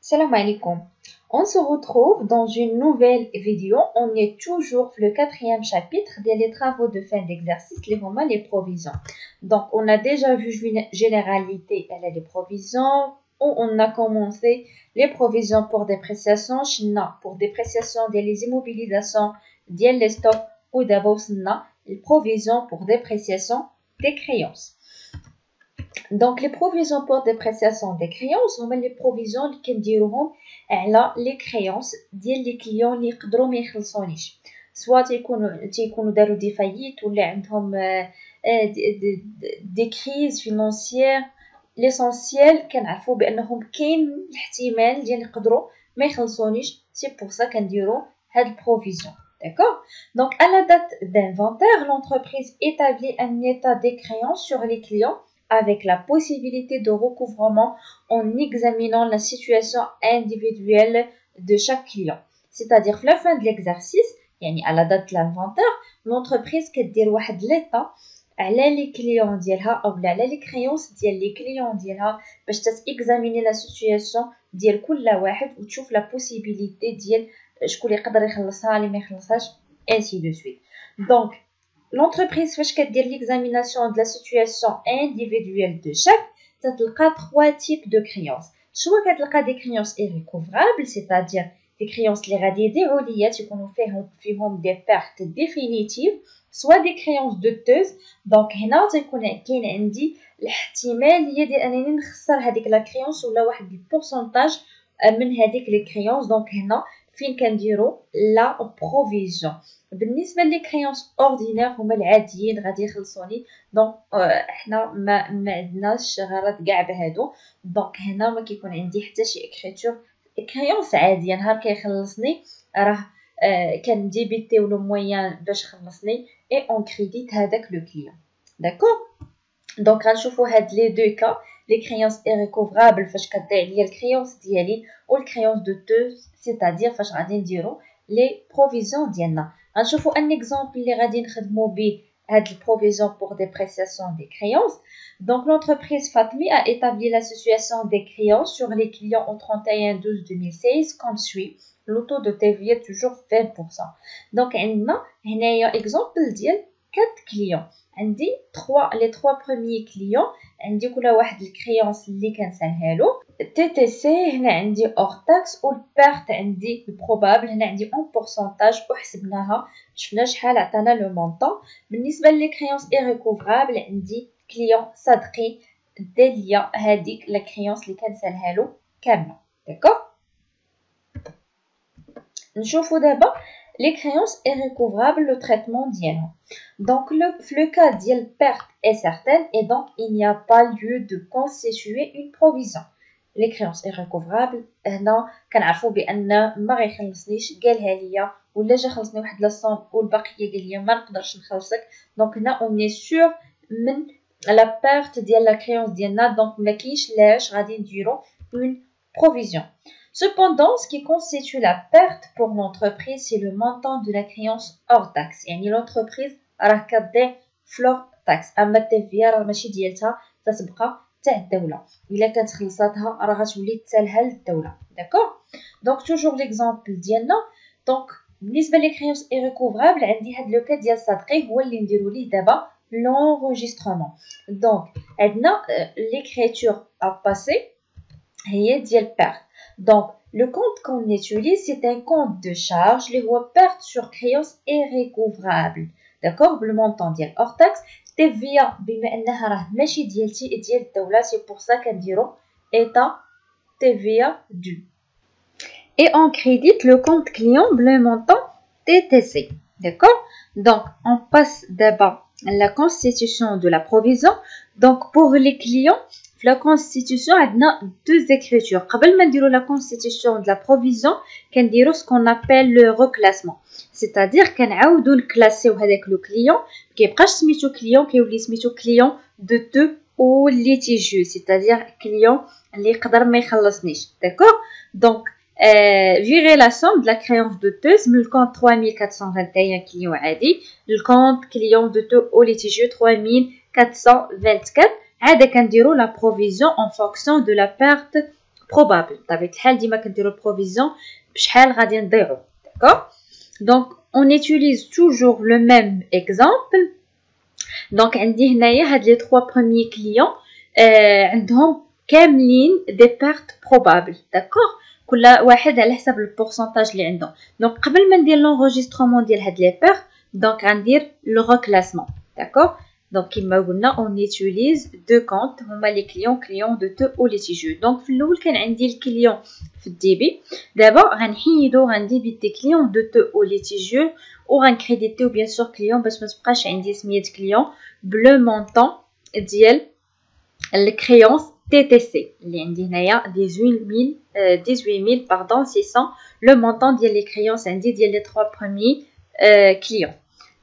Salam alaikum. On se retrouve dans une nouvelle vidéo. On est toujours le quatrième chapitre des travaux de fin d'exercice, les provisions. Donc, on a déjà vu généralité, elle a les provisions. On a commencé les provisions pour dépréciation, pour dépréciation des immobilisations, les stocks ou d'abord les provisions pour dépréciation des créances. Donc, les provisions pour dépréciation des créances sont les provisions qui كنديروهم على les créances ديال les clients اللي يقدروا ما يخلصونيش soit تيكونوا داروا دي فايت ولا عندهم des crises financières. l'essentiel كنعرفوا بانهم كاين الاحتمال ديال يقدروا ما يخلصونيش. c'est pour ça كنديروا هاد البروفيزيون. D'accord? Donc, à la date d'inventaire, l'entreprise établit un état des créances sur les clients avec la possibilité de recouvrement en examinant la situation individuelle de chaque client. C'est-à-dire, à la fin de l'exercice, à la date de l'inventaire, l'entreprise كدير واحد l'état على les clients ديالها ou على les créances ديال les clients ديالها باش تexaminer la situation ديال كل واحد وتشوف la possibilité ديال شكون اللي يقدر يخلصها اللي ما يخلصهاش ainsi de suite. Donc, l'entreprise fait l'examination de la situation individuelle de chaque, ça تلقى trois types de créances. Soit كتلقى des créances irrécouvrables, c'est-à-dire des créances اللي غادي يضيعوا ليا تيكونوا فيهم des pertes définitives, soit des créances douteuses. Donc هنا تيكون كاين عندي الاحتماليه ديال انني نخسر هذيك لا كريونس ولا واحد البورسونتاج من هذيك لي كريونس. دونك هنا فين كنديروا لا بروفيزيون. بالنسبه لي كريونس اوردينير هما العاديين غادي يخلصوني. دونك حنا ما عندناش غرض كاع بهادو. دونك هنا ما كيكون عندي حتى شي اكريتور. كريونس عاديه نهار كيخلصني راه كنديبيتيو لو مويان باش خلصني اي اون كريديت هذاك لو كليون. داكور؟ دونك غنشوفوا هاد لي دو كا لي كريونس irrécouvrables فاش كضيع ليا الكريونس ديالي و الكريونس دوتوز سيتادير فاش غادي نديرو لي بروفيزيون ديالنا. غنشوفوا ان اكزامبل اللي غادي نخدموا به هاد البروفيزيون pour dépréciation des créances. Donc l'entreprise Fatmi a établi la situation des créances sur les clients au 31/12/2016 comme suit. Le taux de TVA toujours 20%. Donc عندنا هنايا exemple ديال 4 clients. عندي les 3 premiers clients عندي كل واحد الكريونس اللي كنسالها له تي تي سي. هنا عندي اور تاكس والبيرت عندي البروبابل هنا عندي اون بورسونتاج وحسبناها شفنا شحال عطانا لو مونطون. بالنسبه لي كريونس ايريكوفرابل عندي كليون صدقي دار ليا هذيك لا كريونس اللي كنسالها له كامله. داكوغ؟ نشوفوا دابا les créances irrécouvrables, le traitement d'yelhom. Donc, le cas d'yel perte est certain et donc il n'y a pas lieu de constituer une provision. Les créances irrécouvrables, هنا كنعرفوا بان ما غيخلصنيش قالها ليا ولا جا خلصني واحد لاصوم والبقيه قال لي ما نقدرش نخلصك. دونك هنا on est sûr من la perte ديال la créance ديالنا. دونك ما كاينش لاش غادي نديرو une provision. Cependant, ce qui constitue la perte pour l'entreprise, c'est le montant de la créance hors taxe. يعني l'entreprise راه كتضيع فلور taxe. اما التيفيا راه ماشي ديالتها تتبقى تاع الدوله. الا كانت خلصاتها راه غتولي تسالها للدوله. داكوغ؟ دونك توجور ليكزامبل ديالنا. دونك بالنسبه لي كريونس ايريكوفرابل عندي هاد لو كا ديال صدقي هو اللي نديرو ليه دابا لونغيسترمون. دونك عندنا ليكريتور ا باسي هي ديال بيرت. Donc, le compte qu'on utilise, c'est un compte de charge, les voies perte sur créance irrécouvrable. D'accord? Le montant ديال hors taxe, TVA, بما انها راه ماشي ديالتي ديال الدولة, c'est pour ça كنديرو état TVA dû. Et on crédite le compte client, le montant TTC. D'accord? Donc, on passe d'abord à la constitution de la provision. Donc, pour les clients, la constitution a deux écritures. قبل ما نديرو la constitution de la provision كنديرو ce qu'on appelle le reclassement. C'est-à-dire كنعاودو نكلاسيو هذاك لو كليون كيبقاش سميتو كليون كيولي سميتو كليون دوتو او ليتيجيو. C'est-à-dire كليون اللي يقدر ما يخلصنيش. داكوغ؟ دونك virer la somme de la créance douteuse من الكونت 3421 كليون عادي الكونت كليون دوتو او ليتيجيو 3000 1424 عاده كنديروا لا بروفيزيون en fonction de la perte probable. بطبيعه الحال ديما كنديروا البروفيزيون بشحال غادي نضيعوا. D'accord? Donc on utilise toujours le même exemple. Donc عندي هنايا هاد لي 3 premiers clients عندهم كاملين دي بيرت بروبابل. داكور؟ كل واحد على حسب البورسونتاج اللي عنده. دونك قبل ما ندير لونغوجيسترومون ديال هاد لي بيرت دونك غندير لو ريكلاسمون. داكور؟ دونك كيما قلنا اون يوتيليز دو كونت هما لي كليون دو تو او ليتيجيو. دونك في الاول كان عندي الكليون في الديبي، دابا غنحيدو غنديبيتي كليون دو تو او ليتيجيو وغنكريديتيو بيان سور كليون باش ما تبقاش عندي سميه كليون بلو مونطون ديال الكريونس TTC اللي عندي هنايا 18000 pardon 600 لو مونطون ديال لي كريونس عندي ديال لي 3 بروميي كليون.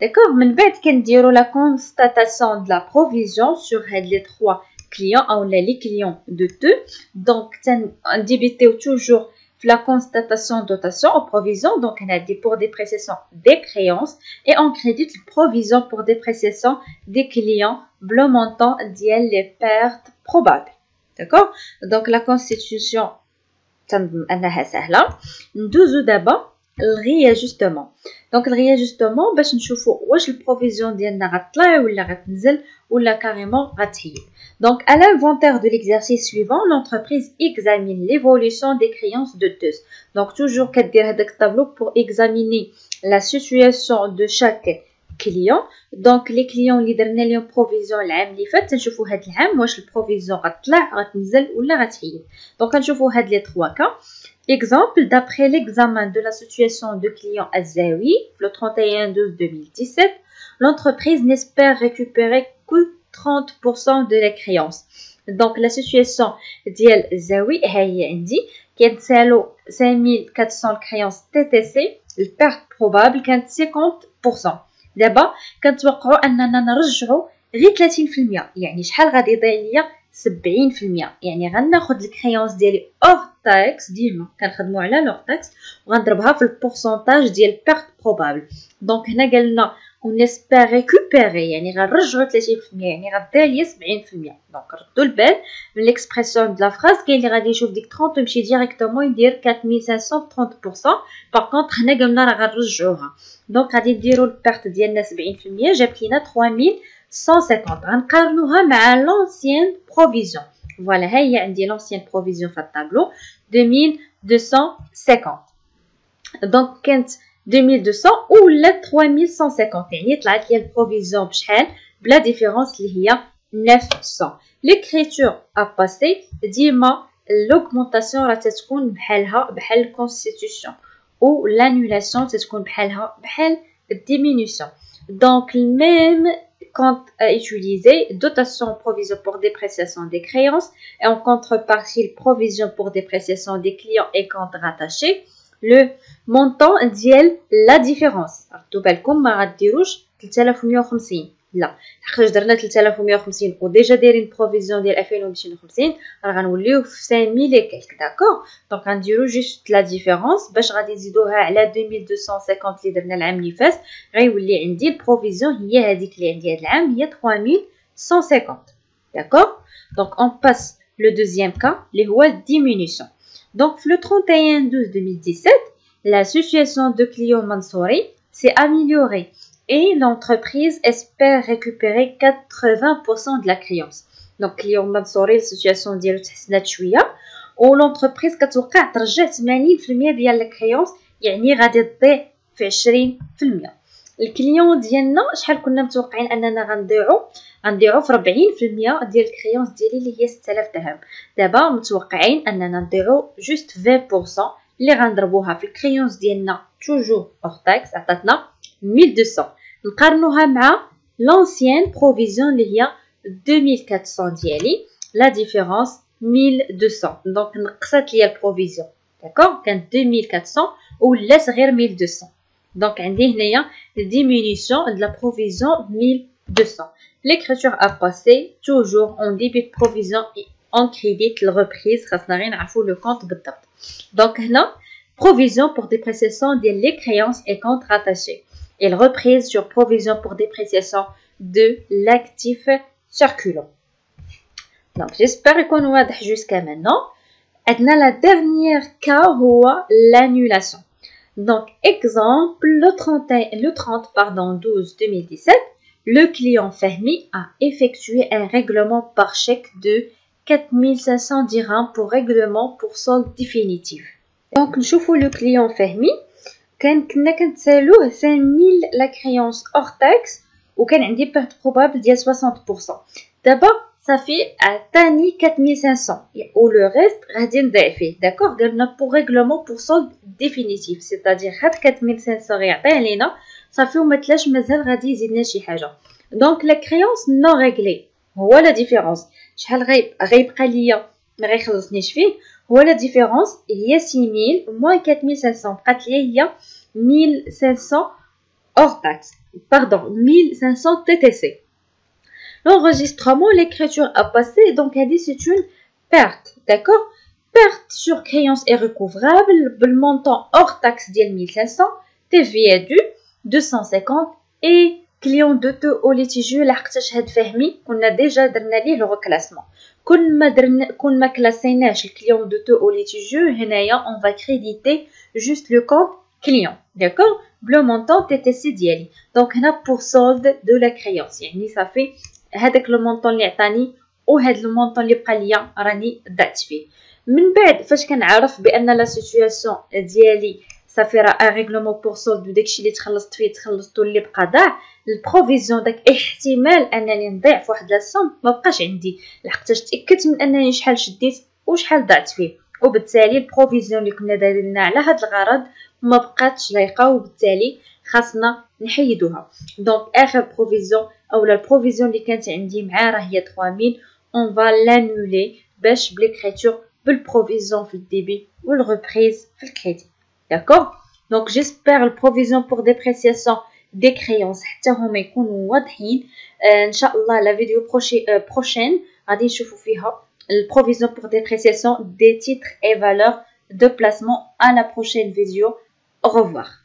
داكوغ من بعد كنديرو لا كونستاتاسيون د لا بروفيزيون سور هاد لي 3 كليون اولا لي كليون دو تو. دونك تنديبيتيو توجور في la constatation dotation en provision. Donc on a dit pour dépréciation des créances et on crédite provision pour dépréciation des clients le montant ديال les pertes probables. D'accord? Donc la constitution انها سهله. ندوزو دابا الرياجستمون. دونك الرياجستمون باش نشوفوا واش البروفيزيون ديالنا غتطلع ولا غتنزل ولا كاريمون غتحيد. Donc à l'inventaire de l'exercice suivant, l'entreprise examine l'évolution des créances douteuses. Donc toujours كدير هذاك الطابلو pour examiner la situation de chaque client. Donc les clients اللي درنا لهم بروفيزيون العام اللي فات تنشوفوا هذا العام واش البروفيزيون غتطلع غتنزل ولا غتحيد. دونك كنشوفوا هاد لي 3 cas. Exemple, d'après l'examen de la situation de client Azawi, le 31/12/2017, l'entreprise n'espère récupérer que 30% de la créance. Donc la situation ديال Zawi هي عندي كيتسالو 5400 créances TTC, le perte probable كانت 50%. دابا كنتوقعوا اننا نرجعوا غير 30%، يعني شحال غادي يضيع ليا 70%. يعني غناخذ الكريونس ديالي اور تاكس، ديما كنخدموا على لور تاكس وغنضربها في البورسونتاج ديال بيرت بروبابل. دونك هنا قالنا اون اسبير ريكوبيري يعني غنرجعوا 30%، يعني غتضيع ليا 70%. دونك ردوا البال من ليكسبرسيون د لا فراز، كاين اللي غادي يشوف ديك 30 ويمشي ديريكتومون يدير 4500 30%. باغ كونطخ هنا قلنا راه غنرجعوها. دونك غادي نديروا البيرت ديالنا 70%، جابت لينا 3150. غنقارنوها مع لونسيان بروفيزيون. فوالا ها هي عندي لونسيان بروفيزيون في الطابلو 2250. دونك كانت 2200 ولا 3150، يعني طلعت لي البروفيزيون بشحال بلا ديفيرونس اللي هي 900. ليكريتور ا باسي ديما لوغمونطاسيون راه تتكون بحالها بحال الكونستيتيوشن ou l'annulation تتكون بحالها بحال الديمينيسيون. Donc même quand utiliser dotation provision pour dépréciation des créances et en contrepartie provision pour dépréciation des clients et comptes rattachés, le montant ديال la différence. ردوا بالكم ما غديروش 3150 لا، حيت درنا 3150 وديجا دايرين بروفيزيون ديال 2250 راه غنوليو في 5000 et quelques. داكور؟ دونك غنديرو جوست لا ديفيرونس باش غادي نزيدوها على 2250 اللي درنا العام اللي فات، غيولي عندي البروفيزيون هي هذيك اللي عندي هذا العام هي 3150. داكور؟ دونك اون باس لو دوزيام كا اللي هو diminution. دونك في لو 31/12/2017 la situation de client Mansouri s'est améliorée et l'entreprise espère récupérer 80% de la créance. Donc client Mansouri la situation ديالو تحسنات شويه و l'entreprise كتوقع ترجع 80% ديال لا كريونس، يعني غادي تضيع في 20%. الكليون ديالنا شحال كنا متوقعين اننا غنضيعوا في 40% ديال الكريونس ديالي اللي هي 6000 درهم، دابا متوقعين اننا نضيعوا جوست 20% اللي غنضربوها في الكريونس ديالنا توجور اور تاكس عطاتنا 1200. نقارنوها مع لونسيان بروفيزيون اللي هي 2400 ديالي، لا ديفيرونس 1200. دونك نقصت ليا البروفيزيون. داكور؟ كانت 2400 ولات غير 1200. دونك عندي هنايا ديمينيسيون د لا بروفيزيون 1200. l'écriture à passer toujours en début de provision et en crédit le reprise. خاصنا غير نعرفوا لو كونط بالضبط. دونك هنا provision pour dépréciation ديال les créances et comptes rattachés et reprise sur provision pour dépréciation de l'actif circulant. Donc j'espère يكون واضح jusqu'à maintenant. عندنا la dernière cas هو l'annulation. Donc exemple le 30/12/2017, le client Fahmi a effectué un règlement par chèque de 4500 dirhams pour règlement pour solde définitif. Donc نشوفوا le client Fahmi كنا كنتسالوه 5000 la créance hors taxe وكان عندي perte probable ديال 60%. دابا صافي عطاني 4500 و لو ريست غادي نضيع فيه. داكوغ قالنا pour règlement pour solde définitif, c'est-à-dire هاد 4500 غيعطيه لينا صافي وما تلاش مازال غادي يزيدنا شي حاجه. دونك لا كريونس نو ريغلي هو لا ديفيرونس. شحال غيبقى ليا ما غيخلصنيش فيه هو لا ديفيرونس هي 6000 موان 4500 بقات ليا هي 1500 hors taxe. Pardon, 1500 TTC. L'enregistrement, l'écriture a passé, donc elle dit c'est une perte, d'accord? Perte sur créance est recouvrable, le montant hors taxe de 1500, TVA dû 250 et client de te au litigieux l'aqtash had fahmi, on a déjà donné le reclassement. Qu'on ma classénage le client de te au litigieux, on va créditer juste le compte client, d'accord? Le montant TTC diali. Donc on a pour solde de la créance, yani ça fait هذاك لو مونطون اللي عطاني وهاد لو مونطون اللي بقى ليا راني ضعت فيه. من بعد فاش كنعرف بان لا سيتوياسيون ديالي صافي راه ان ريغلومون بور سولد وداكشي اللي تخلصت فيه تخلصتو اللي بقى ضاع، البروفيزيون داك احتمال انني نضيع فواحد لا سوم ما بقاش عندي لحقاش تاكدت من انني شحال شديت وشحال ضعت فيه، وبالتالي البروفيزيون اللي كنا دايرينها على هاد الغرض ما بقاتش لايقه وبالتالي خاصنا نحيدوها. دونك اخر بروفيزيون او لا البروفيزيون اللي كانت عندي معاه راه هي 3000 on va l'annuler باش بالكريتور بالبروفيزيون في الديبي والريبريز في الكريدي. داكور دونك جيسبر البروفيزيون بور ديبريسياسيون دي كريونس حتى هما يكونوا واضحين. ان شاء الله لا فيديو بروشين غادي نشوفوا فيها البروفيزيون بور ديبريسياسيون دي تيتر اي فالور de placement. À la prochaine vidéo. Au revoir.